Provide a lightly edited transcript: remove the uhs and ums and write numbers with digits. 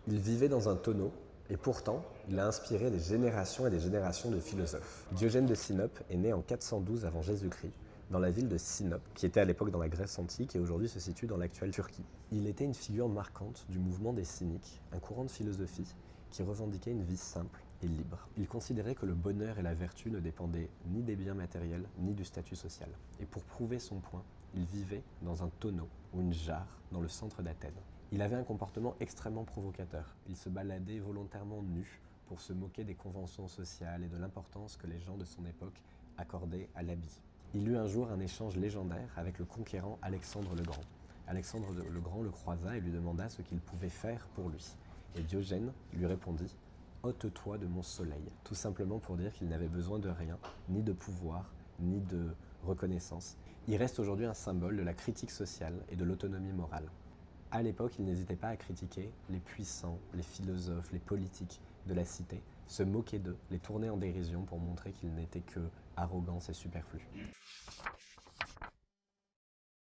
Il vivait dans un tonneau, et pourtant, il a inspiré des générations et des générations de philosophes. Diogène de Sinope est né en 412 avant Jésus-Christ, dans la ville de Sinope, qui était à l'époque dans la Grèce antique et aujourd'hui se situe dans l'actuelle Turquie. Il était une figure marquante du mouvement des Cyniques, un courant de philosophie qui revendiquait une vie simple et libre. Il considérait que le bonheur et la vertu ne dépendaient ni des biens matériels ni du statut social. Et pour prouver son point, il vivait dans un tonneau ou une jarre dans le centre d'Athènes. Il avait un comportement extrêmement provocateur. Il se baladait volontairement nu pour se moquer des conventions sociales et de l'importance que les gens de son époque accordaient à l'habit. Il eut un jour un échange légendaire avec le conquérant Alexandre le Grand. Alexandre le Grand le croisa et lui demanda ce qu'il pouvait faire pour lui. Et Diogène lui répondit « Ôte-toi de mon soleil », tout simplement pour dire qu'il n'avait besoin de rien, ni de pouvoir, ni de reconnaissance. Il reste aujourd'hui un symbole de la critique sociale et de l'autonomie morale. À l'époque, il n'hésitait pas à critiquer les puissants, les philosophes, les politiques de la cité, se moquer d'eux, les tourner en dérision pour montrer qu'ils n'étaient que arrogance et superflus.